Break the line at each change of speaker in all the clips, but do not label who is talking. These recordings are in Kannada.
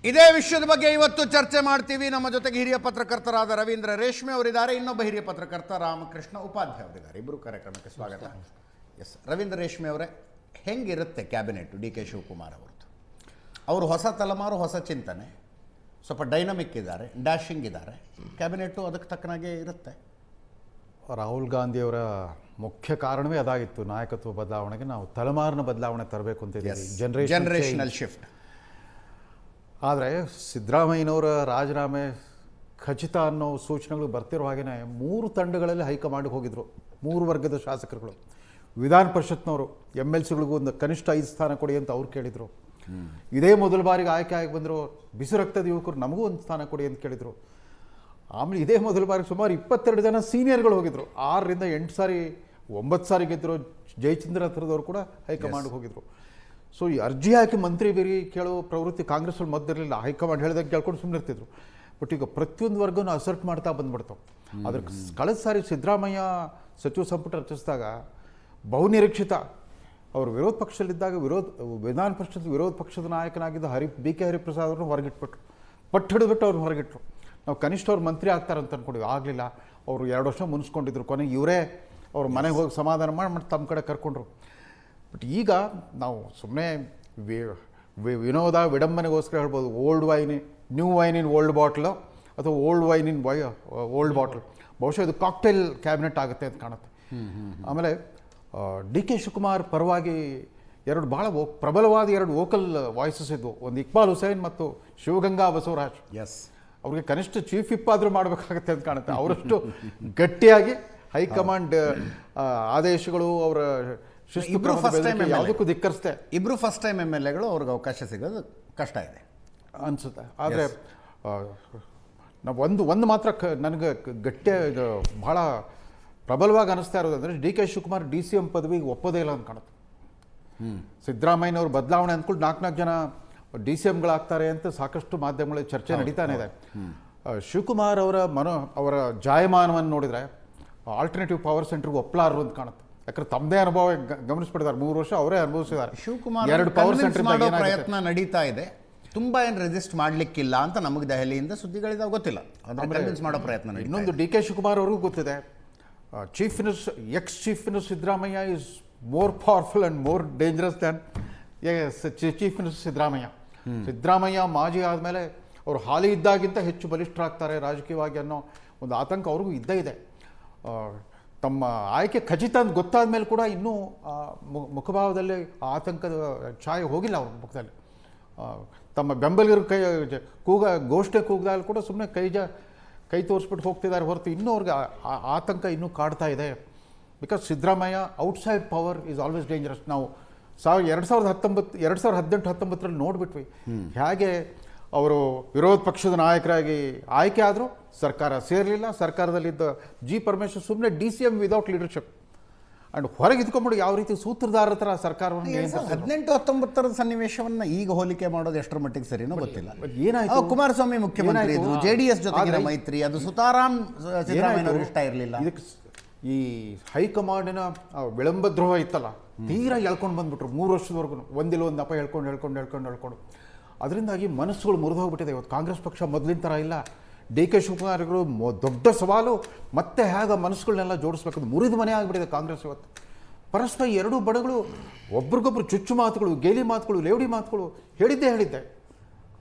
ಇದೇ ವಿಷಯದ ಬಗ್ಗೆ ಇವತ್ತು ಚರ್ಚೆ ಮಾಡ್ತೀವಿ. ನಮ್ಮ ಜೊತೆಗೆ ಹಿರಿಯ ಪತ್ರಕರ್ತರಾದ ರವೀಂದ್ರ ರೇಷ್ಮೆ ಅವರಿದ್ದಾರೆ, ಇನ್ನೊಬ್ಬ ಹಿರಿಯ ಪತ್ರಕರ್ತ ರಾಮಕೃಷ್ಣ ಉಪಾಧ್ಯಾಯ ಅವರಿದ್ದಾರೆ. ಇಬ್ಬರು ಕಾರ್ಯಕ್ರಮಕ್ಕೆ ಸ್ವಾಗತ. ಎಸ್, ರವೀಂದ್ರ ರೇಷ್ಮೆ ಅವರೇ, ಹೆಂಗಿರುತ್ತೆ ಕ್ಯಾಬಿನೆಟ್ ಡಿ ಕೆ ಶಿವಕುಮಾರ್ ಅವರದ್ದು? ಅವರು ಹೊಸ ತಲೆಮಾರು, ಹೊಸ ಚಿಂತನೆ, ಸ್ವಲ್ಪ ಡೈನಮಿಕ್ ಇದ್ದಾರೆ, ಡ್ಯಾಶಿಂಗ್ ಇದ್ದಾರೆ. ಕ್ಯಾಬಿನೆಟ್ಟು ಅದಕ್ಕೆ ತಕ್ಕನಾಗೆ ಇರುತ್ತೆ.
ರಾಹುಲ್ ಗಾಂಧಿಯವರ ಮುಖ್ಯ ಕಾರಣವೇ ಅದಾಗಿತ್ತು, ನಾಯಕತ್ವ ಬದಲಾವಣೆಗೆ ನಾವು ತಲೆಮಾರಿನ ಬದಲಾವಣೆ ತರಬೇಕು ಅಂತ
ಜನರೇಷನಲ್ ಶಿಫ್ಟ್.
ಆದರೆ ಸಿದ್ದರಾಮಯ್ಯನವರ ರಾಜೀನಾಮೆ ಖಚಿತ ಅನ್ನೋ ಸೂಚನೆಗಳು ಬರ್ತಿರೋ ಹಾಗೆಯೇ 3 ತಂಡಗಳಲ್ಲಿ ಹೈಕಮಾಂಡ್ಗೆ ಹೋಗಿದ್ರು 3 ವರ್ಗದ ಶಾಸಕರುಗಳು. ವಿಧಾನ ಪರಿಷತ್ನವರು MLCಗಳಿಗೂ ಒಂದು ಕನಿಷ್ಠ 5 ಸ್ಥಾನ ಕೊಡಿ ಅಂತ ಅವ್ರು ಕೇಳಿದರು. ಇದೇ ಮೊದಲ ಬಾರಿಗೆ ಆಯ್ಕೆ ಆಗಿ ಬಂದರು ಬಿಸಿ ರಕ್ತದ ಯುವಕರು, ನಮಗೂ ಒಂದು ಸ್ಥಾನ ಕೊಡಿ ಅಂತ ಕೇಳಿದರು. ಆಮೇಲೆ ಇದೇ ಮೊದಲ ಬಾರಿಗೆ ಸುಮಾರು 22 ಜನ ಸೀನಿಯರ್ಗಳು ಹೋಗಿದ್ರು. 6ರಿಂದ 8 ಸಾರಿ 9 ಸಾರಿ ಗೆದ್ದರು ಜಯಚಂದ್ರ ಹತ್ರದವರು ಕೂಡ ಹೈಕಮಾಂಡ್ಗೆ ಹೋಗಿದ್ರು. ಸೊ ಈ ಅರ್ಜಿ ಹಾಕಿ ಮಂತ್ರಿ ಬೇರೆ ಕೇಳೋ ಪ್ರವೃತ್ತಿ ಕಾಂಗ್ರೆಸ್ಸಲ್ಲಿ ಮೊದಲಿರಲಿಲ್ಲ. ಹೈಕಮಾಂಡ್ ಹೇಳಿದಾಗ ಕೇಳ್ಕೊಂಡು ಸುಮ್ಮನೆ ಇರ್ತಿದ್ರು. ಬಟ್ ಈಗ ಪ್ರತಿಯೊಂದು ವರ್ಗನೂ ಅಸರ್ಟ್ ಮಾಡ್ತಾ ಬಂದ್ಬಿಡ್ತಾವೆ. ಅದ್ರ ಕಳೆದ ಸಾರಿ ಸಿದ್ದರಾಮಯ್ಯ ಸಚಿವ ಸಂಪುಟ ರಚಿಸಿದಾಗ ಬಹುನಿರೀಕ್ಷಿತ ಅವರು ವಿರೋಧ ಪಕ್ಷದಲ್ಲಿದ್ದಾಗ ವಿಧಾನ ಪರಿಷತ್ ವಿರೋಧ ಪಕ್ಷದ ನಾಯಕನಾಗಿದ್ದ BK ಹರಿಪ್ರಸಾದ್ ಅವ್ರನ್ನ ಹೊರಗಿಟ್ಬಿಟ್ರು. ಪಟ್ಟು ಹಿಡಿದ್ಬಿಟ್ಟು ಅವ್ರನ್ನ ಹೊರಗಿಟ್ರು. ನಾವು ಕನಿಷ್ಠ ಅವ್ರು ಮಂತ್ರಿ ಆಗ್ತಾರಂತ ಅಂದ್ಕೊಂಡಿದ್ವಿ, ಆಗಲಿಲ್ಲ. ಅವರು 2 ವರ್ಷ ಮುನ್ಸ್ಕೊಂಡಿದ್ರು. ಕೊನೆಗೆ ಇವರೇ ಅವ್ರ ಮನೆಗೆ ಹೋಗಿ ಸಮಾಧಾನ ಮಾಡಿ ತಮ್ಮ ಕಡೆ ಕರ್ಕೊಂಡ್ರು. ಬಟ್ ಈಗ ನಾವು ಸುಮ್ಮನೆ ವಿನೋದ ವಿಡಂಬನೆಗೋಸ್ಕರ ಹೇಳ್ಬೋದು, old wine new wine in old bottle ಅಥವಾ old wine in old bottle. ಬಹುಶಃ ಇದು ಕಾಕ್ಟೇಲ್ ಕ್ಯಾಬಿನೆಟ್ ಆಗುತ್ತೆ ಅಂತ ಕಾಣುತ್ತೆ. ಆಮೇಲೆ DK ಶಿವಕುಮಾರ್ ಪರವಾಗಿ ಭಾಳ ಪ್ರಬಲವಾದ 2 ವೋಕಲ್ ವಾಯ್ಸಸ್ ಇದ್ವು. ಒಂದು ಇಕ್ಬಾಲ್ ಹುಸೇನ್ ಮತ್ತು ಶಿವಗಂಗಾ ಬಸವರಾಜ್.
ಎಸ್,
ಅವ್ರಿಗೆ ಕನಿಷ್ಠ ಚೀಫ್ ವಿಪ್ ಆದರೂ ಮಾಡಬೇಕಾಗತ್ತೆ ಅಂತ ಕಾಣುತ್ತೆ. ಅವರಷ್ಟು ಗಟ್ಟಿಯಾಗಿ ಹೈಕಮಾಂಡ್ ಆದೇಶಗಳು ಅವರ ಯಾವುದಕ್ಕೂ ಧಿಕ್ಕರಿಸ್ತೆ.
ಇಬ್ರು ಫಸ್ಟ್ ಟೈಮ್ MLAಗಳು ಅವ್ರಿಗೆ ಅವಕಾಶ ಸಿಗೋದು ಕಷ್ಟ ಇದೆ
ಅನಿಸುತ್ತೆ. ಆದರೆ ನಾವು ಒಂದು ಮಾತ್ರ ನನಗೆ ಗಟ್ಟಿಯಾಗಿ ಭಾಳ ಪ್ರಬಲವಾಗಿ ಅನಿಸ್ತಾ ಇರೋದು ಅಂದರೆ DK ಶಿವಕುಮಾರ್ DCM ಪದವಿಗೆ ಒಪ್ಪೋದೇ ಇಲ್ಲ ಅಂತ ಕಾಣುತ್ತೆ. ಸಿದ್ದರಾಮಯ್ಯನವ್ರ ಬದಲಾವಣೆ ಅಂದ್ಕೊಂಡು 4 ಜನ DCMಗಳಾಗ್ತಾರೆ ಅಂತ ಸಾಕಷ್ಟು ಮಾಧ್ಯಮಗಳಲ್ಲಿ ಚರ್ಚೆ ನಡೀತಾನೆ ಇದೆ. ಶಿವಕುಮಾರ್ ಅವರ ಜಾಯಮಾನವನ್ನು ನೋಡಿದರೆ ಆಲ್ಟರ್ನೇಟಿವ್ ಪವರ್ ಸೆಂಟರ್ಗೆ ಒಪ್ಪಲಾರರು ಅಂತ ಕಾಣುತ್ತೆ. ಯಾಕಂದ್ರೆ ತಮ್ಮದೇ ಅನುಭವ ಗಮನಿಸ್ಬಿಟ್ಟಿದ್ದಾರೆ. 3 ವರ್ಷ ಅವರೇ ಅನುಭವಿಸಿದ್ದಾರೆ.
ಶಿವಕುಮಾರ್ 2 ಪವರ್ ಸೆಂಟರ್ ಪ್ರಯತ್ನ ನಡೀತಾ ಇದೆ. ತುಂಬ ಏನು ರೆಸಿಸ್ಟ್ ಮಾಡಲಿಕ್ಕಿಲ್ಲ ಅಂತ ನಮಗೆ ದೆಹಲಿಯಿಂದ ಸುದ್ದಿಗಳಿದಾವೆ, ಗೊತ್ತಿಲ್ಲ. ಕನ್ವಿನ್ಸ್ ಮಾಡೋ ಪ್ರಯತ್ನ.
ಇನ್ನೊಂದು DK ಶಿವಕುಮಾರ್ ಅವ್ರಿಗೂ ಗೊತ್ತಿದೆ, chief minister chief minister Siddaramaiah is more powerful and more dangerous than chief minister Siddaramaiah ಮಾಜಿ ಆದಮೇಲೆ ಅವರು ಹಾಲಿ ಇದ್ದಾಗಿಂತ ಹೆಚ್ಚು ಬಲಿಷ್ಠರಾಗ್ತಾರೆ ರಾಜಕೀಯವಾಗಿ ಅನ್ನೋ ಒಂದು ಆತಂಕ ಅವ್ರಿಗೂ ಇದ್ದೇ ಇದೆ. ತಮ್ಮ ಆಯ್ಕೆ ಖಚಿತ ಅಂತ ಗೊತ್ತಾದ ಮೇಲೆ ಕೂಡ ಇನ್ನೂ ಮುಖಭಾವದಲ್ಲಿ ಆತಂಕದ ಛಾಯೆ ಹೋಗಿಲ್ಲ ಅವ್ರ ಮುಖದಲ್ಲಿ. ತಮ್ಮ ಬೆಂಬಲಿಗರು ಘೋಷಣೆ ಕೂಗಿದಾಗ ಕೂಡ ಸುಮ್ಮನೆ ಕೈ ತೋರಿಸ್ಬಿಟ್ಟು ಹೋಗ್ತಿದ್ದಾರೆ ಹೊರತು ಇನ್ನೂ ಅವ್ರಿಗೆ ಆತಂಕ ಇನ್ನೂ ಕಾಡ್ತಾ ಇದೆ. Because Siddaramaiah outside power is always dangerous. ನಾವು 2018-19 ನೋಡಿಬಿಟ್ವಿ ಹೇಗೆ ಅವರು ವಿರೋಧ ಪಕ್ಷದ ನಾಯಕರಾಗಿ ಆಯ್ಕೆ ಆದರೂ ಸರ್ಕಾರ ಸೇರಲಿಲ್ಲ. ಸರ್ಕಾರದಲ್ಲಿದ್ದ ಪರಮೇಶ್ವರ್ ಸುಮ್ಮನೆ DCM ವಿದೌಟ್ ಲೀಡರ್ಶಿಪ್ ಆ್ಯಂಡ್ ಹೊರಗೆ ಇದ್ಕೊಂಡ್ಬಿಟ್ಟು ಯಾವ ರೀತಿ ಸೂತ್ರಧಾರ ಥರ ಸರ್ಕಾರವನ್ನು
18-19 ಸನ್ನಿವೇಶವನ್ನು ಈಗ ಹೋಲಿಕೆ ಮಾಡೋದು ಎಷ್ಟರ ಮಟ್ಟಿಗೆ ಸರಿನೋ ಗೊತ್ತಿಲ್ಲ.
ಏನಾಯ್ತು,
ಕುಮಾರಸ್ವಾಮಿ ಮುಖ್ಯಮಂತ್ರಿ ಇದ್ರು, JDS ಜೊತೆಗಿನ ಮೈತ್ರಿ ಅದು ಸುತಾರಾಮ್ ಸಿದ್ದರಾಮಯ್ಯನವರು ಇಷ್ಟ ಇರಲಿಲ್ಲ.
ಇದಕ್ಕೆ ಈ ಹೈಕಮಾಂಡಿನ ವಿಳಂಬ ದ್ರೋಹ ಇತ್ತಲ್ಲ, ತೀರಾ ಎಳ್ಕೊಂಡು ಬಂದ್ಬಿಟ್ರು 3 ವರ್ಷದವರೆಗೂ. ಒಂದಿಲ್ಲ ಒಂದು ಅಪ ಹೇಳ್ಕೊಂಡು ಅದರಿಂದಾಗಿ ಮನಸ್ಸುಗಳು ಮುರಿದು ಹೋಗ್ಬಿಟ್ಟಿದೆ. ಇವತ್ತು ಕಾಂಗ್ರೆಸ್ ಪಕ್ಷ ಮೊದಲಿನ ಥರ ಇಲ್ಲ. DK ಶಿವಕುಮಾರ್ಗಳು ದೊಡ್ಡ ಸವಾಲು. ಮತ್ತೆ ಹೇಗೆ ಮನಸ್ಸುಗಳನ್ನೆಲ್ಲ ಜೋಡಿಸ್ಬೇಕಂದು ಮುರಿದು ಮನೆ ಆಗಿಬಿಟ್ಟಿದೆ ಕಾಂಗ್ರೆಸ್ ಇವತ್ತು. ಪರಸ್ಪರ 2 ಬಣಗಳು ಒಬ್ರಿಗೊಬ್ರು ಚುಚ್ಚು ಮಾತುಗಳು, ಗೇಲಿ ಮಾತುಗಳು, ಲೇವಡಿ ಮಾತುಗಳು ಹೇಳಿದ್ದೆ.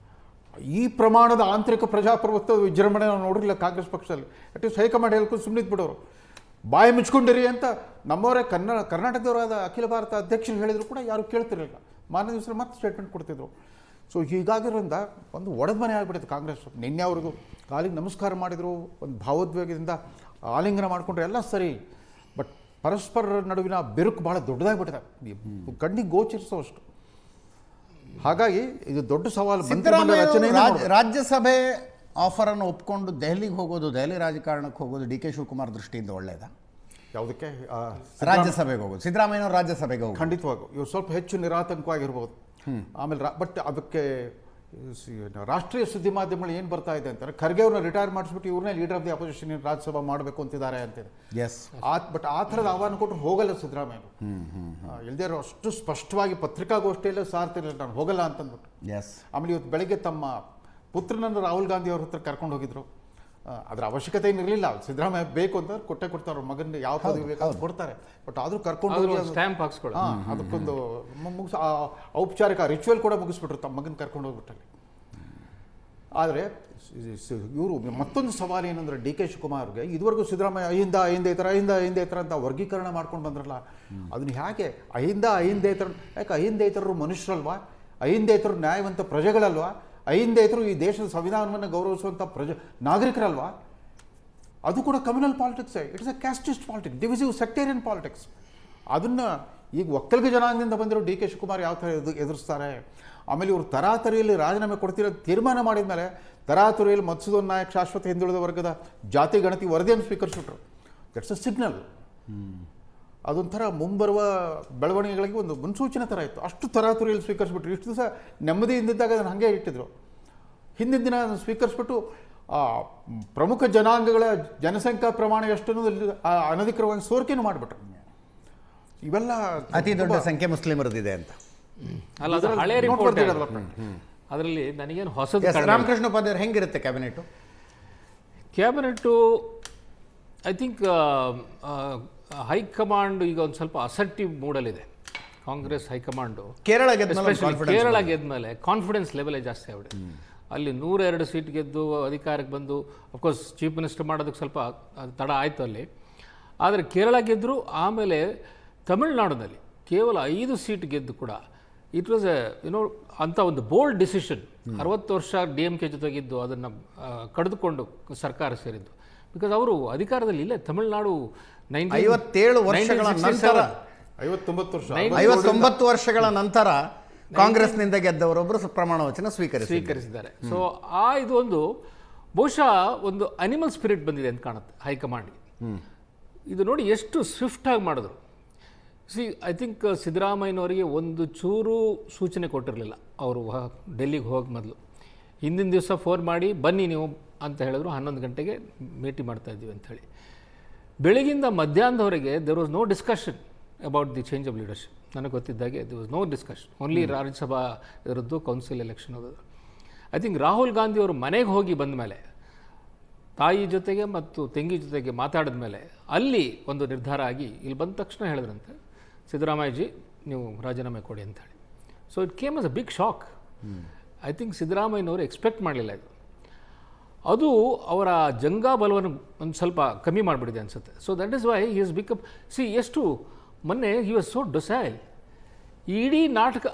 ಈ ಪ್ರಮಾಣದ ಆಂತರಿಕ ಪ್ರಜಾಪ್ರಭುತ್ವ ವಿಜೃಂಭಣೆ ನಾವು ನೋಡಿರಲಿಲ್ಲ ಕಾಂಗ್ರೆಸ್ ಪಕ್ಷದಲ್ಲಿ. ಅಟ್ಲೀಸ್ಟ್ ಹೈಕಮಾಂಡ್ ಹೇಳ್ಕೊಂಡು ಸುಮ್ಮನೆ ಬಿಡೋರು, ಬಾಯಿ ಮುಚ್ಕೊಂಡಿರಿ ಅಂತ ನಮ್ಮವರೇ ಕರ್ನಾಟಕದವರಾದ ಅಖಿಲ ಭಾರತ ಅಧ್ಯಕ್ಷರು ಹೇಳಿದ್ರು ಕೂಡ ಯಾರು ಕೇಳ್ತಿರಲಿಲ್ಲ. ಮಾರನೇ ದಿವಸ ಮತ್ತೆ ಸ್ಟೇಟ್ಮೆಂಟ್ ಕೊಡ್ತಿದ್ರು. ಸೊ ಹೀಗಾಗಿರೋದ್ರಿಂದ ಒಂದು ಒಡೆದ ಮನೆ ಆಗಿಬಿಟ್ಟಿದೆ ಕಾಂಗ್ರೆಸ್. ನಿನ್ನೆ ಅವ್ರಿಗೂ ಕಾಲಿಗೆ ನಮಸ್ಕಾರ ಮಾಡಿದರು, ಒಂದು ಭಾವೋದ್ವೇಗದಿಂದ ಆಲಿಂಗನ ಮಾಡಿಕೊಂಡ್ರೆ ಎಲ್ಲ ಸರಿ. ಬಟ್ ಪರಸ್ಪರ ನಡುವಿನ ಬೆರುಕು ಭಾಳ ದೊಡ್ಡದಾಗಿಬಿಟ್ಟಿದೆ, ಕಣ್ಣಿಗೆ ಗೋಚರಿಸೋ ಅಷ್ಟು. ಹಾಗಾಗಿ ಇದು ದೊಡ್ಡ ಸವಾಲು.
ರಾಜ್ಯಸಭೆ ಆಫರನ್ನು ಒಪ್ಕೊಂಡು ದೆಹಲಿಗೆ ಹೋಗೋದು, ದೆಹಲಿ ರಾಜಕಾರಣಕ್ಕೆ ಹೋಗೋದು DK ಶಿವಕುಮಾರ್ ದೃಷ್ಟಿಯಿಂದ ಒಳ್ಳೆಯದಾ?
ಯಾವುದಕ್ಕೆ
ರಾಜ್ಯಸಭೆಗೆ ಹೋಗೋದು? ಸಿದ್ದರಾಮಯ್ಯನವರು ರಾಜ್ಯಸಭೆಗೆ ಹೋಗೋದು
ಖಂಡಿತವಾಗೂ ಇವ್ರು ಸ್ವಲ್ಪ ಹೆಚ್ಚು ನಿರಾತಂಕವಾಗಿರ್ಬೋದು. ಆಮೇಲೆ ಬಟ್ ಅದಕ್ಕೆ ರಾಷ್ಟ್ರೀಯ ಸುದ್ದಿ ಮಾಧ್ಯಮಗಳು ಏನು ಬರ್ತಾ ಇದೆ ಅಂತಾರೆ, ಖರ್ಗೆ ಅವ್ರನ್ನ ರಿಟೈರ್ ಮಾಡಿಸ್ಬಿಟ್ಟು ಇವ್ರನ್ನೇ leader of the opposition Rajya Sabha ಮಾಡಬೇಕು ಅಂತಿದ್ದಾರೆ ಅಂತಿದೆ.
ಎಸ್,
ಬಟ್ ಆ ಥರದ ಆಹ್ವಾನ ಕೊಟ್ಟರು ಹೋಗಲ್ಲ ಸಿದ್ದರಾಮಯ್ಯರು. ಇಲ್ಲದೇ ಅಷ್ಟು ಸ್ಪಷ್ಟವಾಗಿ ಪತ್ರಿಕಾಗೋಷ್ಠಿಯಲ್ಲೇ ಸಾರ್ತಿರಲಿಲ್ಲ, ನಾನು ಹೋಗಲ್ಲ ಅಂತಂದ್ಬಿಟ್ಟು.
ಎಸ್,
ಆಮೇಲೆ ಇವತ್ತು ಬೆಳಗ್ಗೆ ತಮ್ಮ ಪುತ್ರನನ್ನು ರಾಹುಲ್ ಗಾಂಧಿ ಅವ್ರ ಹತ್ರ ಕರ್ಕೊಂಡು ಹೋಗಿದ್ರು. ಅದರ ಅವಶ್ಯಕತೆ ಏನಿರಲಿಲ್ಲ. ಸಿದ್ದರಾಮಯ್ಯ ಬೇಕು ಅಂತ ಕೊಟ್ಟೆ ಅವ್ರ ಮಗನ ಯಾವ ಪದವಿ ಬೇಕಾದ್ರೂ ಕೊಡ್ತಾರೆ. ಬಟ್ ಆದರೂ ಕರ್ಕೊಂಡು ಹೋಗಿ
ಸ್ಟ್ಯಾಂಪ್ ಹಾಕ್ಸ್ಕೊಳ್ಳಿ,
ಅದಕ್ಕೊಂದು ಔಪಚಾರಿಕ ರಿಚುವಲ್ ಕೂಡ ಮುಗಿಸ್ಬಿಟ್ರು ತಮ್ಮ ಮಗನ ಕರ್ಕೊಂಡು ಹೋಗ್ಬಿಟ್ಟಲ್ಲಿ. ಆದರೆ ಇವರು ಮತ್ತೊಂದು ಸವಾಲು ಏನಂದ್ರೆ ಡಿ ಕೆ ಶಿವಕುಮಾರ್ಗೆ ಇದುವರೆಗೂ ಸಿದ್ದರಾಮಯ್ಯ ಅಹಿಂದೇತರ ಅಂತ ವರ್ಗೀಕರಣ ಮಾಡ್ಕೊಂಡು ಬಂದ್ರಲ್ಲ, ಅದನ್ನ ಹೇಗೆ ಅಹಿಂದೇತರ ಯಾಕೆ ಅಹಿಂದೇತರರು ಮನುಷ್ಯರಲ್ವಾ? ಅಹಿಂದೇತರು ನ್ಯಾಯವಂತ ಪ್ರಜೆಗಳಲ್ವಾ? ಅಹಿಂದೇತರು ಈ ದೇಶದ ಸಂವಿಧಾನವನ್ನು ಗೌರವಿಸುವಂಥ ನಾಗರಿಕರಲ್ವಾ? ಅದು ಕೂಡ communal politics. It's a casteist politics, divisive sectarian politics. ಅದನ್ನು ಈಗ ಒಕ್ಕಲಿಗ ಜನಾಂಗದಿಂದ ಬಂದಿರೋ ಡಿ ಕೆ ಶಿವಕುಮಾರ್ ಯಾವ ಥರ ಎದುರಿಸ್ತಾರೆ? ಆಮೇಲೆ ಇವರು ತರಾತರಿಯಲ್ಲಿ ರಾಜೀನಾಮೆ ಕೊಡ್ತಿರೋ ತೀರ್ಮಾನ ಮಾಡಿದ ಮೇಲೆ ತರಾತುರಿಯಲ್ಲಿ ಮಧುಸೂದನ್ ನಾಯಕ್ ಶಾಶ್ವತ ಹಿಂದುಳಿದ ವರ್ಗದ ಜಾತಿ ಗಣತಿ ವರದಿಯನ್ನು ಸ್ವೀಕರಿಸ್ಬಿಟ್ರು. That's a signal. ಅದೊಂಥರ ಮುಂಬರುವ ಬೆಳವಣಿಗೆಗಳಿಗೆ ಒಂದು ಮುನ್ಸೂಚನೆ ಥರ ಇತ್ತು. ಅಷ್ಟು ತರಾತುರಿಯಲ್ಲಿ ಸ್ವೀಕರಿಸ್ಬಿಟ್ರು. ಇಷ್ಟು ದಿವಸ ನೆಮ್ಮದಿಯಿಂದಿದ್ದಾಗ ಅದನ್ನು ಹಾಗೆ ಇಟ್ಟಿದ್ರು. ಹಿಂದಿನ ದಿನ ಅದನ್ನು ಸ್ವೀಕರಿಸ್ಬಿಟ್ಟು ಪ್ರಮುಖ ಜನಾಂಗಗಳ ಜನಸಂಖ್ಯಾ ಪ್ರಮಾಣ ಎಷ್ಟು ಅನಧಿಕೃತವಾಗಿ ಸೋರಿಕೆನೂ ಮಾಡಿಬಿಟ್ರು. ಇವೆಲ್ಲ
ಅತಿ ದೊಡ್ಡ ಸಂಖ್ಯೆ ಮುಸ್ಲಿಮರದಿದೆ ಅಂತ
ಅಲ್ಲ, ಅದು ಹಳೆ ರಿಪೋರ್ಟ್. ಅದರಲ್ಲಿ ನನಗೇನು ಹೊಸದು.
ರಾಮಕೃಷ್ಣ ಉಪಾಧ್ಯಾಯರು ಹೆಂಗಿರುತ್ತೆ ಕ್ಯಾಬಿನೆಟು?
ಐ ಥಿಂಕ್ ಹೈಕಮಾಂಡ್ ಈಗ ಒಂದು ಸ್ವಲ್ಪ ಅಸರ್ಟಿವ್ ಮೂಡಲ್ಲಿದೆ. ಕಾಂಗ್ರೆಸ್ ಹೈಕಮಾಂಡು
ಕೇರಳ
ಗೆದ್ಮೇಲೆ ಕಾನ್ಫಿಡೆನ್ಸ್ ಲೆವೆಲೇ ಜಾಸ್ತಿ ಆಗ್ಬಿಟ್ಟಿದೆ. ಅಲ್ಲಿ 102 ಸೀಟ್ ಗೆದ್ದು ಅಧಿಕಾರಕ್ಕೆ ಬಂದು ಅಫ್ಕೋರ್ಸ್ ಚೀಫ್ ಮಿನಿಸ್ಟರ್ ಮಾಡೋದಕ್ಕೆ ಸ್ವಲ್ಪ ತಡ ಆಯಿತು ಅಲ್ಲಿ. ಆದರೆ ಕೇರಳ ಗೆದ್ದರು. ಆಮೇಲೆ ತಮಿಳುನಾಡಿನಲ್ಲಿ ಕೇವಲ 5 ಸೀಟ್ ಗೆದ್ದು ಕೂಡ ಇಟ್ ವಾಸ್ ಅಂಥ ಒಂದು ಬೋಲ್ಡ್ ಡಿಸಿಷನ್. 60 ವರ್ಷ DMK ಜೊತೆಗಿದ್ದು ಅದನ್ನು ಕಡಿದುಕೊಂಡು ಸರ್ಕಾರ ಸೇರಿದ್ದು. ಬಿಕಾಸ್ ಅವರು ಅಧಿಕಾರದಲ್ಲಿ ಇಲ್ಲೇ ತಮಿಳುನಾಡು
57 ವರ್ಷಗಳ ನಂತರ 59 ವರ್ಷಗಳ ನಂತರ ಕಾಂಗ್ರೆಸ್ನಿಂದ ಗೆದ್ದವರೊಬ್ಬರು ಪ್ರಮಾಣ ವಚನ ಸ್ವೀಕರಿಸಿದ್ದಾರೆ.
ಸೊ ಇದೊಂದು ಬಹುಶಃ ಒಂದು ಅನಿಮಲ್ ಸ್ಪಿರಿಟ್ ಬಂದಿದೆ ಅಂತ ಕಾಣುತ್ತೆ ಹೈಕಮಾಂಡ್ಗೆ. ಇದು ನೋಡಿ ಎಷ್ಟು ಸ್ವಿಫ್ಟ್ ಆಗಿ ಮಾಡಿದ್ರು. ಐ ಥಿಂಕ್ ಸಿದ್ದರಾಮಯ್ಯನವರಿಗೆ ಒಂದು ಚೂರು ಸೂಚನೆ ಕೊಟ್ಟಿರಲಿಲ್ಲ. ಅವರು ಡೆಲ್ಲಿಗೆ ಹೋಗಿ ಮೊದಲು ಹಿಂದಿನ ದಿವಸ ಫೋನ್ ಮಾಡಿ ಬನ್ನಿ ನೀವು ಅಂತ ಹೇಳಿದ್ರು. 11 ಗಂಟೆಗೆ ಭೇಟಿ ಮಾಡ್ತಾ ಇದ್ದೀವಿ ಅಂಥೇಳಿ. ಬೆಳಗಿಂದ ಮಧ್ಯಾಹ್ನದವರೆಗೆ there was no discussion about the change of leadership. ನನಗೆ ಗೊತ್ತಿದ್ದಾಗೆ there was no discussion. Only Rajya Sabha ಇದರದ್ದು ಕೌನ್ಸಿಲ್ ಎಲೆಕ್ಷನ್ ಹೋಗೋದು. ಐ ಥಿಂಕ್ ರಾಹುಲ್ ಗಾಂಧಿ ಅವರು ಮನೆಗೆ ಹೋಗಿ ಬಂದ ಮೇಲೆ ತಾಯಿ ಜೊತೆಗೆ ಮತ್ತು ತಂಗಿ ಜೊತೆಗೆ ಮಾತಾಡಿದ ಮೇಲೆ ಅಲ್ಲಿ ಒಂದು ನಿರ್ಧಾರ ಆಗಿ ಇಲ್ಲಿ ಬಂದ ತಕ್ಷಣ ಹೇಳಿದ್ರಂತೆ, ಸಿದ್ದರಾಮಯ್ಯಜಿ ನೀವು ರಾಜೀನಾಮೆ ಕೊಡಿ ಅಂತ ಹೇಳಿ. So it came as a big shock. I think ಸಿದ್ದರಾಮಯ್ಯನವರು ಎಕ್ಸ್ಪೆಕ್ಟ್ ಮಾಡಲಿಲ್ಲ ಇದು. ಅದು ಅವರ ಜಂಗಾಬಲವನ್ನು ಒಂದು ಸ್ವಲ್ಪ ಕಮ್ಮಿ ಮಾಡಿಬಿಟ್ಟಿದೆ ಅನಿಸುತ್ತೆ. So that is why he is become ಎಷ್ಟು ಮೊನ್ನೆ ಹಿ ವಾಸ್ ಸೋ ಡೊಸೈಲ್. ಇಡೀ ನಾಟಕ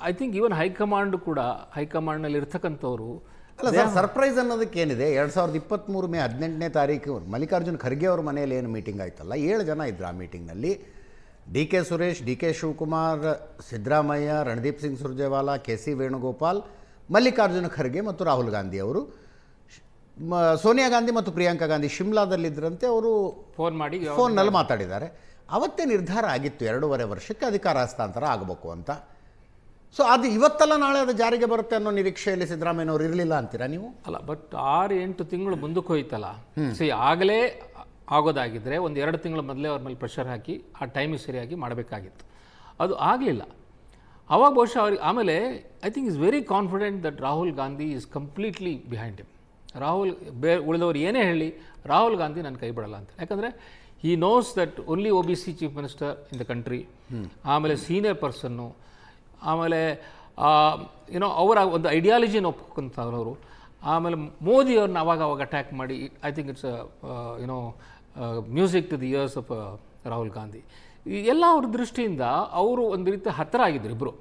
ಐ ಥಿಂಕ್ ಈವನ್ ಹೈಕಮಾಂಡ್ ಕೂಡ ಹೈಕಮಾಂಡ್ನಲ್ಲಿ ಇರ್ತಕ್ಕಂಥವ್ರು
ಅಲ್ಲ ಸರ್, ಸರ್ಪ್ರೈಸ್ ಅನ್ನೋದಕ್ಕೆ ಏನಿದೆ? 2023 ಮೇ 18ನೇ ತಾರೀಕು ಮಲ್ಲಿಕಾರ್ಜುನ್ ಖರ್ಗೆ ಅವ್ರ ಮನೆಯಲ್ಲಿ ಏನು ಮೀಟಿಂಗ್ ಆಯ್ತಲ್ಲ, 7 ಜನ ಇದ್ರು ಆ ಮೀಟಿಂಗ್ನಲ್ಲಿ. DK Suresh, DK Shivakumar, Siddaramaiah, Randeep Singh Surjewala, KC Venugopal, Mallikarjuna Kharge ಮತ್ತು ರಾಹುಲ್ ಗಾಂಧಿ ಅವರು. ಸೋನಿಯಾ ಗಾಂಧಿ ಮತ್ತು ಪ್ರಿಯಾಂಕಾ ಗಾಂಧಿ ಶಿಮ್ಲಾದಲ್ಲಿದ್ದರಂತೆ. ಅವರು ಫೋನ್ನಲ್ಲಿ ಮಾತಾಡಿದ್ದಾರೆ. ಅವತ್ತೇ ನಿರ್ಧಾರ ಆಗಿತ್ತು 2.5 ವರ್ಷಕ್ಕೆ ಅಧಿಕಾರ ಹಸ್ತಾಂತರ ಆಗಬೇಕು ಅಂತ. ಸೊ ಅದು ಇವತ್ತಲ್ಲ ನಾಳೆ ಅದು ಜಾರಿಗೆ ಬರುತ್ತೆ ಅನ್ನೋ ನಿರೀಕ್ಷೆಯಲ್ಲಿ ಸಿದ್ದರಾಮಯ್ಯನವರು ಇರಲಿಲ್ಲ ಅಂತೀರಾ ನೀವು?
ಅಲ್ಲ, ಬಟ್ 6-8 ತಿಂಗಳು ಮುಂದಕ್ಕೆ ಹೋಯ್ತಲ್ಲ. ಆಗಲೇ ಆಗೋದಾಗಿದ್ದರೆ ಒಂದು 2 ತಿಂಗಳ ಮೊದಲೇ ಅವ್ರ ಮೇಲೆ ಪ್ರೆಷರ್ ಹಾಕಿ ಆ ಟೈಮಿಗೆ ಸರಿಯಾಗಿ ಮಾಡಬೇಕಾಗಿತ್ತು. ಅದು ಆಗಲಿಲ್ಲ. ಅವಾಗ ಬಹುಶಃ ಅವ್ರಿಗೆ ಆಮೇಲೆ I think is very confident that Rahul Gandhi is completely behind him. ಉಳಿದವರು ಏನೇ ಹೇಳಿ ರಾಹುಲ್ ಗಾಂಧಿ ನನ್ನ ಕೈ ಬಿಡಲ್ಲ ಅಂತ. ಯಾಕಂದರೆ he knows that only OBC chief minister in the country, ಆಮೇಲೆ ಸೀನಿಯರ್ ಪರ್ಸನ್ನು, ಆಮೇಲೆ ಅವರ ಒಂದು ಐಡಿಯಾಲಜಿನ ಒಪ್ಕೊಂತವ್ರವರು, ಆಮೇಲೆ ಮೋದಿಯವ್ರನ್ನ ಅವಾಗ ಅಟ್ಯಾಕ್ ಮಾಡಿ I think it's music to the ears of Rahul Gandhi. ಎಲ್ಲ ಅವ್ರ ದೃಷ್ಟಿಯಿಂದ ಅವರು ಒಂದು ರೀತಿ ಹತ್ತಿರ ಆಗಿದ್ರು ಇಬ್ಬರು.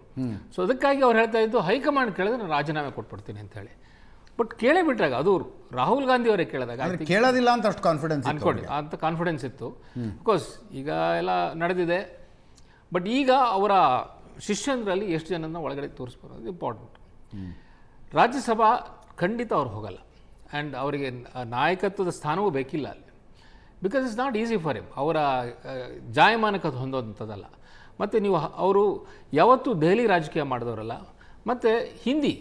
ಸೊ ಅದಕ್ಕಾಗಿ ಅವ್ರು ಹೇಳ್ತಾ ಇದ್ದು ಹೈಕಮಾಂಡ್ ಕೇಳಿದ್ರೆ ನಾನು ರಾಜೀನಾಮೆ ಕೊಟ್ಬಿಡ್ತೀನಿ ಅಂತ ಹೇಳಿ. ಬಟ್ ಕೇಳೇ ಬಿಟ್ಟಾಗ ಅದು ರಾಹುಲ್ ಗಾಂಧಿ ಅವರೇ ಕೇಳಿದಾಗ
ಕೇಳೋದಿಲ್ಲ ಅಂತ ಅಷ್ಟು ಕಾನ್ಫಿಡೆನ್ಸ್
ಅನ್ಕೊಂಡು ಅಂತ ಕಾನ್ಫಿಡೆನ್ಸ್ ಇತ್ತು. ಅಫ್ಕೋರ್ಸ್ ಈಗ ಎಲ್ಲ ನಡೆದಿದೆ. ಬಟ್ ಈಗ ಅವರ ಶಿಷ್ಯಂದ್ರಲ್ಲಿ ಎಷ್ಟು ಜನನ ಒಳಗಡೆ ತೋರಿಸ್ಬೋದು ಇಂಪಾರ್ಟೆಂಟ್. ರಾಜ್ಯಸಭಾ ಖಂಡಿತ ಅವ್ರು ಹೋಗಲ್ಲ. ಆ್ಯಂಡ್ ಅವರಿಗೆ ನಾಯಕತ್ವದ ಸ್ಥಾನವೂ ಬೇಕಿಲ್ಲ ಅಲ್ಲಿ. Because it's not easy for him. ಅವರ ಜಾಯಮಾನಕ್ಕೆ ಅದು ಹೊಂದೋದಂಥದ್ದಲ್ಲ. ಮತ್ತು ನೀವು ಅವರು ಯಾವತ್ತೂ ದೆಹಲಿ ರಾಜಕೀಯ ಮಾಡಿದವರಲ್ಲ. ಮತ್ತು ಹಿಂದಿ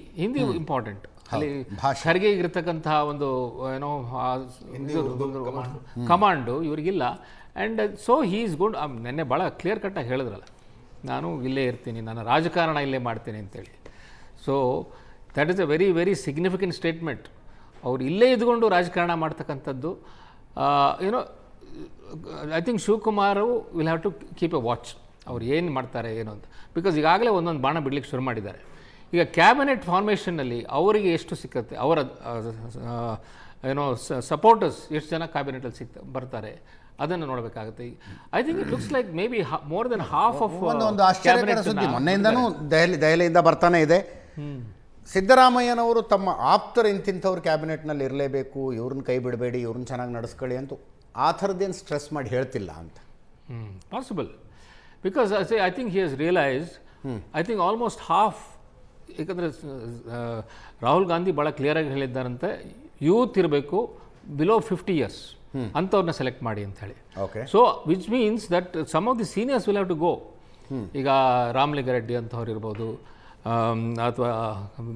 ಇಂಪಾರ್ಟೆಂಟ್. ಅಲ್ಲಿ ಖರ್ಗೆ ಇರತಕ್ಕಂಥ ಒಂದು ಕಮಾಂಡು ಇವರಿಗಿಲ್ಲ. And so he is good. ನೆನ್ನೆ ಭಾಳ ಕ್ಲಿಯರ್ ಕಟ್ಟಾಗಿ ಹೇಳಿದ್ರಲ್ಲ, ನಾನು ಇಲ್ಲೇ ಇರ್ತೀನಿ, ನನ್ನ ರಾಜಕಾರಣ ಇಲ್ಲೇ ಮಾಡ್ತೀನಿ ಅಂತೇಳಿ. So that is a very very significant statement. ಅವ್ರು ಇಲ್ಲೇ ಇದ್ಕೊಂಡು ರಾಜಕಾರಣ ಮಾಡ್ತಕ್ಕಂಥದ್ದು. ಏನೋ I think Shivakumar will have to keep a watch, ಅವ್ರು ಏನು ಮಾಡ್ತಾರೆ ಏನು ಅಂತ. ಬಿಕಾಸ್ ಈಗಾಗಲೇ ಒಂದೊಂದು ಬಾಣ ಬಿಡ್ಲಿಕ್ಕೆ ಶುರು ಮಾಡಿದ್ದಾರೆ. ಈಗ ಕ್ಯಾಬಿನೆಟ್ ಫಾರ್ಮೇಷನ್ನಲ್ಲಿ ಅವರಿಗೆ ಎಷ್ಟು ಸಿಕ್ಕತ್ತೆ, ಅವರ ಏನೋ ಸಪೋರ್ಟರ್ಸ್ ಎಷ್ಟು ಜನ ಕ್ಯಾಬಿನೆಟಲ್ಲಿ ಬರ್ತಾರೆ ಅದನ್ನು ನೋಡಬೇಕಾಗುತ್ತೆ. I think it looks like maybe more than half of
ಒಂದು ಆಶ್ಚರ್ಯಕರ ಸುದ್ದಿ ಮೊನ್ನೆಯಿಂದನೂ ದೆಹಲಿಯಿಂದ ಬರ್ತಾನೆ ಇದೆ. ಸಿದ್ದರಾಮಯ್ಯನವರು ತಮ್ಮ ಆಪ್ತರು ಇಂತಿಂಥವ್ರು ಕ್ಯಾಬಿನೆಟ್ನಲ್ಲಿ ಇರಲೇಬೇಕು, ಇವ್ರನ್ನ ಕೈ ಬಿಡಬೇಡಿ, ಇವ್ರನ್ನ ಚೆನ್ನಾಗಿ ನಡೆಸ್ಕೊಳ್ಳಿ ಅಂತೂ ಆ ಥರದ್ದೇನು ಸ್ಟ್ರೆಸ್ ಮಾಡಿ ಹೇಳ್ತಿಲ್ಲ ಅಂತ.
Possible, because I think he has realised, I think almost half. ಏಕೆಂದರೆ ರಾಹುಲ್ ಗಾಂಧಿ ಭಾಳ ಕ್ಲಿಯರಾಗಿ ಹೇಳಿದ್ದಾರಂತೆ, ಯೂತ್ ಇರಬೇಕು ಬಿಲೋ 50 years ಅಂಥವ್ರನ್ನ ಸೆಲೆಕ್ಟ್ ಮಾಡಿ ಅಂತ ಹೇಳಿ. So which means that some of the seniors will have to go. ಈಗ ರಾಮಲಿಂಗಾರೆಡ್ಡಿ ಅಂತವ್ರು ಇರ್ಬೋದು, ಅಥವಾ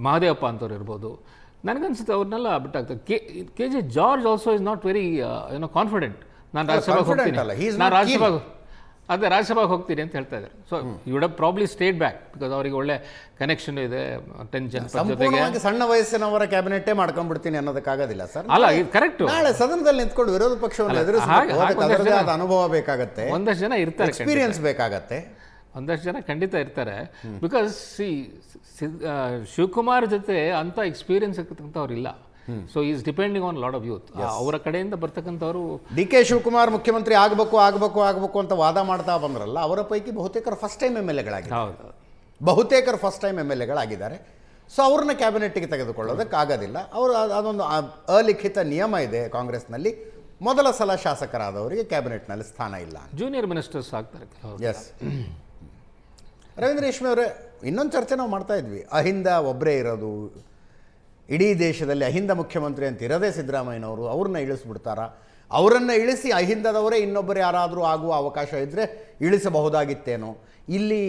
ಮಹದೇವಪ್ಪ ಅಂತವ್ರು ಇರ್ಬೋದು. ನನಗನ್ಸುತ್ತೆ ಅವ್ರನ್ನೆಲ್ಲ ಬಿಟ್ಟಾಗ್ತದೆ. K J George also is not very confident. ನಾನು ರಾಜ್ಯಸಭೆಗೆ ಹೋಗ್ತೀನಿ, ರಾಜ್ಯಸಭೆಗೆ ಹೋಗ್ತೀನಿ ಅಂತ ಹೇಳ್ತಾ ಇದ್ದಾರೆ. So you would have probably stayed back, because ಅವರಿಗೆ ಒಳ್ಳೆ ಕನೆಕ್ಷನ್ ಇದೆ 10 ಜನರ ಜೊತೆಗೆ.
ಸಣ್ಣ ವಯಸ್ಸಿನವರ ಕ್ಯಾಬಿನೆಟ್ಟೇ ಮಾಡ್ಕೊಂಡ್ಬಿಡ್ತೀನಿ ಅನ್ನೋದಕ್ಕಾಗೋದಿಲ್ಲ ಸರ್.
ಅಲ್ಲ, ಇದು ಕರೆಕ್ಟ್.
ನಾಳೆ ಸದನದಲ್ಲಿ ನಿಂತ್ಕೊಂಡು ವಿರೋಧ ಪಕ್ಷವನ್ನು ಎದುರಿಸೋದು ಅನುಭವ ಬೇಕಾಗತ್ತೆ,
ಒಂದಷ್ಟು ಜನ ಇರ್ತಾರೆ,
ಎಕ್ಸ್ಪೀರಿಯನ್ಸ್ ಬೇಕಾಗತ್ತೆ,
ಒಂದಷ್ಟು ಜನ ಖಂಡಿತ ಇರ್ತಾರೆ. ಬಿಕಾಸ್ ಶಿವಕುಮಾರ್ ಜೊತೆ ಅಂಥ ಎಕ್ಸ್ಪೀರಿಯನ್ಸ್ ಇರ್ತಕ್ಕಂಥವ್ರು ಇಲ್ಲ. So is depending on lot of youth. ಅವರ ಕಡೆಯಿಂದ ಬರ್ತಕ್ಕಂಥವ್ರು
ಡಿ ಕೆ ಶಿವಕುಮಾರ್ ಮುಖ್ಯಮಂತ್ರಿ ಆಗಬೇಕು ಅಂತ ವಾದ ಮಾಡ್ತಾ ಬಂದ್ರಲ್ಲ, ಅವರ ಪೈಕಿ ಬಹುತೇಕರು ಫಸ್ಟ್ ಟೈಮ್ ಎಮ್ ಎಲ್ ಎಗಳಾಗಿದ್ದಾರೆ. ಸೊ ಅವ್ರನ್ನ ಕ್ಯಾಬಿನೆಟ್ಗೆ ತೆಗೆದುಕೊಳ್ಳೋದಕ್ಕಾಗೋದಿಲ್ಲ. ಅವರು ಅದೊಂದು ಅಲಿಖಿತ ನಿಯಮ ಇದೆ ಕಾಂಗ್ರೆಸ್ನಲ್ಲಿ, ಮೊದಲ ಸಲ ಶಾಸಕರಾದವರಿಗೆ ಕ್ಯಾಬಿನೆಟ್ನಲ್ಲಿ ಸ್ಥಾನ ಇಲ್ಲ,
ಜೂನಿಯರ್ ಮಿನಿಸ್ಟರ್ಸ್ ಆಗ್ತಾರೆ.
ಎಸ್. ರವೀಂದ್ರ ರೇಷ್ಮೆ ಅವರೇ, ಇನ್ನೊಂದು ಚರ್ಚೆ ನಾವು ಮಾಡ್ತಾ ಇದ್ವಿ, ಅಹಿಂದ ಒಬ್ಬರೇ ಇರೋದು, ಇಡೀ ದೇಶದಲ್ಲಿ ಅಹಿಂದ ಮುಖ್ಯಮಂತ್ರಿ ಅಂತ ಇರೋದೇ ಸಿದ್ದರಾಮಯ್ಯನವರು, ಅವ್ರನ್ನ ಇಳಿಸ್ಬಿಡ್ತಾರ, ಅವರನ್ನು ಇಳಿಸಿ ಅಹಿಂದದವರೇ ಇನ್ನೊಬ್ಬರು ಯಾರಾದರೂ ಆಗುವ ಅವಕಾಶ ಇದ್ದರೆ ಇಳಿಸಬಹುದಾಗಿತ್ತೇನೋ, ಇಲ್ಲಿ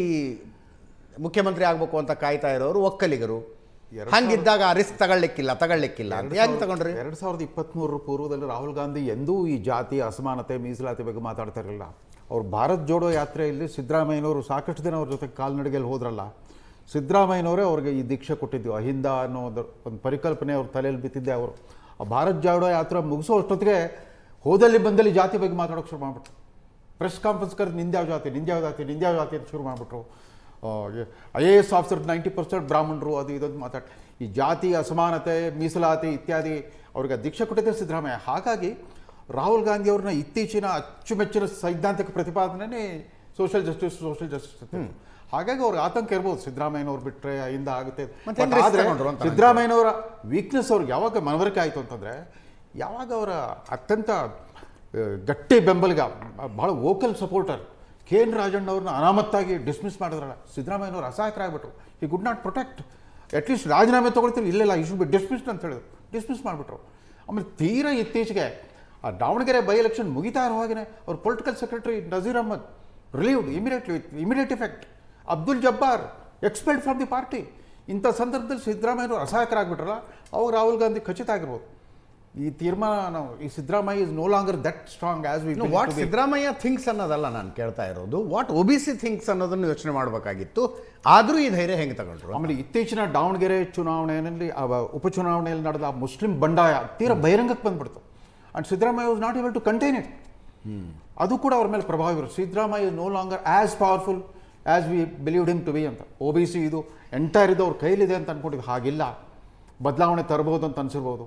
ಮುಖ್ಯಮಂತ್ರಿ ಆಗಬೇಕು ಅಂತ ಕಾಯ್ತಾ ಇರೋರು ಒಕ್ಕಲಿಗರು, ಹಂಗಿದ್ದಾಗ ರಿಸ್ಕ್ ತಗೊಳ್ಳಿಕ್ಕಿಲ್ಲ ಅಂತ ಯಾಕೆ ತಗೊಂಡ್ರಿ?
2023 ಪೂರ್ವದಲ್ಲಿ ರಾಹುಲ್ ಗಾಂಧಿ ಎಂದೂ ಈ ಜಾತಿ ಅಸಮಾನತೆ ಮೀಸಲಾತಿ ಬಗ್ಗೆ ಮಾತಾಡ್ತಾ ಇರಲಿಲ್ಲ. ಅವ್ರು ಭಾರತ್ ಜೋಡೋ ಯಾತ್ರೆಯಲ್ಲಿ ಸಿದ್ದರಾಮಯ್ಯನವರು ಸಾಕಷ್ಟು ದಿನ ಅವ್ರ ಜೊತೆ ಕಾಲ್ನಡಿಗೆಯಲ್ಲಿ ಹೋದ್ರಲ್ಲ, ಸಿದ್ದರಾಮಯ್ಯನವರೇ ಅವ್ರಿಗೆ ಈ ದೀಕ್ಷೆ ಕೊಟ್ಟಿದ್ದು. ಅಹಿಂದ ಅನ್ನೋ ಒಂದು ಪರಿಕಲ್ಪನೆ ಅವ್ರ ತಲೆಯಲ್ಲಿ ಬಿತ್ತಿದ್ದೆ. ಅವರು ಆ ಭಾರತ್ ಜೋಡೋ ಯಾತ್ರೆ ಮುಗಿಸೋ ಅಷ್ಟೊತ್ತಿಗೆ ಹೋದಲ್ಲಿ ಬಂದಲ್ಲಿ ಜಾತಿ ಬಗ್ಗೆ ಮಾತಾಡೋಕೆ ಶುರು ಮಾಡಿಬಿಟ್ರು. ಪ್ರೆಸ್ ಕಾನ್ಫರೆನ್ಸ್ ಕರೆದು ನಿಂದ್ಯಾವ ಜಾತಿ ಅಂತ ಶುರು ಮಾಡಿಬಿಟ್ರು. IAS ಆಫೀಸರ್ 90% ಬ್ರಾಹ್ಮಣರು, ಅದು ಇದೊಂದು ಮಾತಾಡಿ ಈ ಜಾತಿ ಅಸಮಾನತೆ ಮೀಸಲಾತಿ ಇತ್ಯಾದಿ ಅವ್ರಿಗೆ ದೀಕ್ಷೆ ಕೊಟ್ಟಿದ್ದೆ ಸಿದ್ದರಾಮಯ್ಯ. ಹಾಗಾಗಿ ರಾಹುಲ್ ಗಾಂಧಿ ಅವ್ರನ್ನ ಇತ್ತೀಚಿನ ಅಚ್ಚುಮೆಚ್ಚಿನ ಸೈದ್ಧಾಂತಿಕ ಪ್ರತಿಪಾದನೆ ಸೋಷಿಯಲ್ ಜಸ್ಟಿಸ್ ಹಾಗಾಗಿ ಅವ್ರಿಗೆ ಆತಂಕ ಇರ್ಬೋದು, ಸಿದ್ದರಾಮಯ್ಯನವ್ರು ಬಿಟ್ಟರೆ ಅಹಿಂದ ಆಗುತ್ತೆ. ಆದರೆ ಸಿದ್ದರಾಮಯ್ಯನವರ ವೀಕ್ನೆಸ್ ಅವ್ರಿಗೆ ಯಾವಾಗ ಮನವರಿಕೆ ಆಯಿತು ಅಂತಂದರೆ, ಯಾವಾಗ ಅವರ ಅತ್ಯಂತ ಗಟ್ಟಿ ಬೆಂಬಲಿಗ, ಭಾಳ ವೋಕಲ್ ಸಪೋರ್ಟರ್ KN ರಾಜಣ್ಣವ್ರನ್ನ ಅನಾಮತ್ತಾಗಿ ಡಿಸ್ಮಿಸ್ ಮಾಡಿದ್ರಲ್ಲ, ಸಿದ್ದರಾಮಯ್ಯನವರು ಅಸಹಾಯಕರಾಗ್ಬಿಟ್ರು. ಈ ಗುಡ್ ನಾಟ್ ಪ್ರೊಟೆಕ್ಟ್, ಅಟ್ಲೀಸ್ಟ್ ರಾಜೀನಾಮೆ ತೊಗೊಳ್ತೀವಿ, ಇಲ್ಲ ಯು ಶುಡ್ ಬಿ ಡಿಸ್ಮಿಸ್ಡ್ ಅಂತ ಹೇಳಿದ್ರು, ಡಿಸ್ಮಿಸ್ ಮಾಡಿಬಿಟ್ರು. ಆಮೇಲೆ ತೀರಾ ಇತ್ತೀಚೆಗೆ ಆ ದಾವಣಗೆರೆ ಬೈ ಎಲೆಕ್ಷನ್ ಮುಗಿತಾ ಇರುವಾಗೇ ಅವ್ರ political secretary Nazeer Ahmed relieved immediate effect, Abdul Jabbar expelled from the party. ಇಂಥ ಸಂದರ್ಭದಲ್ಲಿ ಸಿದ್ದರಾಮಯ್ಯನವರು ಅಸಹಾಯಕರಾಗ್ಬಿಟ್ರಲ್ಲ, ಅವಾಗ ರಾಹುಲ್ ಗಾಂಧಿ ಖಚಿತ ಆಗಿರ್ಬೋದು ಈ ತೀರ್ಮಾನ, ಈ Siddaramaiah is no longer that strong as we
what Siddaramaiah thinks ಅನ್ನೋದಲ್ಲ ನಾನು ಕೇಳ್ತಾ ಇರೋದು, ವಾಟ್ OBC ಥಿಂಕ್ಸ್ ಅನ್ನೋದನ್ನು ಯೋಚನೆ ಮಾಡಬೇಕಾಗಿತ್ತು. ಆದರೂ ಈ ಧೈರ್ಯ ಹೆಂಗೆ ತಗೊಂಡ್ರು?
ಆಮೇಲೆ ಇತ್ತೀಚಿನ ದಾವಣಗೆರೆ ಚುನಾವಣೆಯಲ್ಲಿ ಉಪಚುನಾವಣೆಯಲ್ಲಿ ನಡೆದ ಮುಸ್ಲಿಂ ಬಂಡಾಯ ತೀರಾ ಬಹಿರಂಗಕ್ಕೆ ಬಂದ್ಬಿಡ್ತು. And Siddaramaiah was not able to contain it. ಅದು ಕೂಡ ಅವ್ರ ಮೇಲೆ ಪ್ರಭಾವ ಬೀರುತ್ತೆ. Siddaramaiah is no longer as powerful as we believed him to be ಅಂತ. OBC ಇದು ಎಂಟೈರ್ ಇದು ಅವ್ರ ಕೈಲಿದೆ ಅಂತ ಅಂದ್ಕೊಂಡಿದ್ದು, ಹಾಗಿಲ್ಲ, ಬದಲಾವಣೆ ತರಬಹುದು ಅಂತ ಅನ್ಸಿರ್ಬೋದು.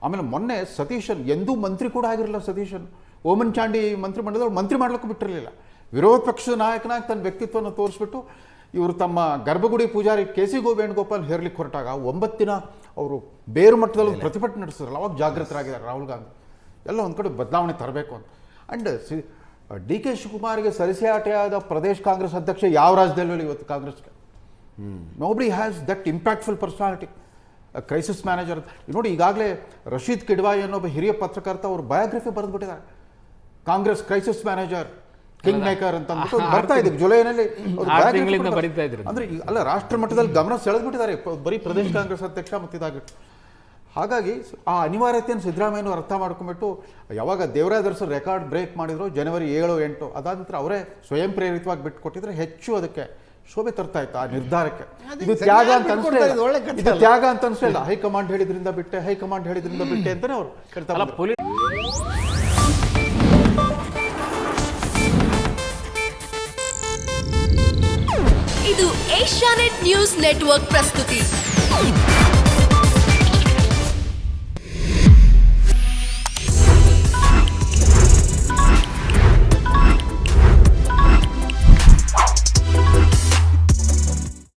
ಆಮೇಲೆ ಮೊನ್ನೆ ಸತೀಶನ್ ಎಂದೂ ಮಂತ್ರಿ ಕೂಡ ಆಗಿರಲಿಲ್ಲ. ಸತೀಶನ್ ಓಮನ್ ಚಾಂಡಿ ಮಂತ್ರಿಮಂಡಲದವ್ರು ಮಂತ್ರಿ ಮಾಡ್ಲಿಕ್ಕೂ ಬಿಟ್ಟಿರಲಿಲ್ಲ. ವಿರೋಧ ಪಕ್ಷದ ನಾಯಕನಾಗಿ ತನ್ನ ವ್ಯಕ್ತಿತ್ವವನ್ನು ತೋರಿಸ್ಬಿಟ್ಟು ಇವರು ತಮ್ಮ ಗರ್ಭಗುಡಿ ಪೂಜಾರಿ KC ವೇಣುಗೋಪಾಲ್ ಹೇರ್ಲಿಕ್ಕೆ ಹೊರಟಾಗ 9 ದಿನ ಅವರು ಬೇರು ಮಟ್ಟದಲ್ಲಿ ಪ್ರತಿಭಟನೆ ನಡೆಸಿದ್ರಲ್ಲ, ಅವಾಗ ಜಾಗೃತರಾಗಿದ್ದಾರೆ ರಾಹುಲ್ ಗಾಂಧಿ. ಎಲ್ಲ ಒಂದು ಕಡೆ ಬದಲಾವಣೆ ತರಬೇಕು ಅಂತ. ಆ್ಯಂಡ್ DK ಶಿವಕುಮಾರ್ಗೆ ಸರಿಸಾಟಿಯಾದ ಪ್ರದೇಶ್ ಕಾಂಗ್ರೆಸ್ ಅಧ್ಯಕ್ಷ ಯಾವ ರಾಜ್ಯದಲ್ಲೂ ಇವತ್ತು ಕಾಂಗ್ರೆಸ್ಗೆ. Nobody has that impactful personality, crisis manager. ನೋಡಿ, ಈಗಾಗಲೇ ರಶೀದ್ ಕಿಡ್ವಾಯಿ ಅನ್ನೊಬ್ಬ ಹಿರಿಯ ಪತ್ರಕರ್ತ ಅವರು ಬಯೋಗ್ರಫಿ ಬರೆದ್ಬಿಟ್ಟಿದ್ದಾರೆ. Congress crisis manager, kingmaker ಅಂತ ಅಂದ್ಬಿಟ್ಟು ಬರ್ತಾ ಇದ್ದೀವಿ ಜುಲೈನಲ್ಲಿ. ಅಂದರೆ ಅಲ್ಲ, ರಾಷ್ಟ್ರ ಮಟ್ಟದಲ್ಲಿ ಗಮನ ಸೆಳೆದ್ಬಿಟ್ಟಿದ್ದಾರೆ, ಬರೀ ಪ್ರದೇಶ್ ಕಾಂಗ್ರೆಸ್ ಅಧ್ಯಕ್ಷ ಮತ್ತಿದಾಗಿಟ್ಟು. ಹಾಗಾಗಿ ಆ ಅನಿವಾರ್ಯತೆಯನ್ನು ಸಿದ್ದರಾಮಯ್ಯನವರು ಅರ್ಥ ಮಾಡ್ಕೊಂಡ್ಬಿಟ್ಟು ಯಾವಾಗ ದೇವರಾಜ್ ಅರಸು ರೆಕಾರ್ಡ್ ಬ್ರೇಕ್ ಮಾಡಿದ್ರು January 7, 8, ಅದಾದ ನಂತರ ಅವರೇ ಸ್ವಯಂ ಪ್ರೇರಿತವಾಗಿ ಬಿಟ್ಟು ಕೊಟ್ಟಿದ್ರೆ ಹೆಚ್ಚು ಅದಕ್ಕೆ ಶೋಭೆ ತರ್ತಾ ಇತ್ತು ಆ ನಿರ್ಧಾರಕ್ಕೆ.
ಅದೇ
ಇದು
ಸರಿ,
ತ್ಯಾಗ
ಯಾರು
ಅಂತ
ಬಿಟ್ಕೊಡ್ತಾರೆ?
ಅನ್ಸ್ಲಿಲ್ಲ.
ಇದು ಒಳ್ಳೆ ಕಥೆ
ಇದು
ಅಲ್ಲ?
ತ್ಯಾಗ ಅಂತ ಅನ್ಸ್ಲಿಲ್ಲ. ಹೈಕಮಾಂಡ್ ಹೇಳಿದ್ರಿಂದ ಬಿಟ್ಟೆ, ಹೈಕಮಾಂಡ್ ಹೇಳಿದ್ರಿಂದ ಬಿಟ್ಟೆ ಅಂತಾನೆ ಅವ್ರು ಹೇಳ್ತಾ
ಅಲ್ಲ
ಬಂದ್ರು.
ಇದು ಏಷ್ಯಾನೆಟ್ ನ್ಯೂಸ್ ನೆಟ್ವರ್ಕ್ ಪ್ರಸ್ತುತಿ.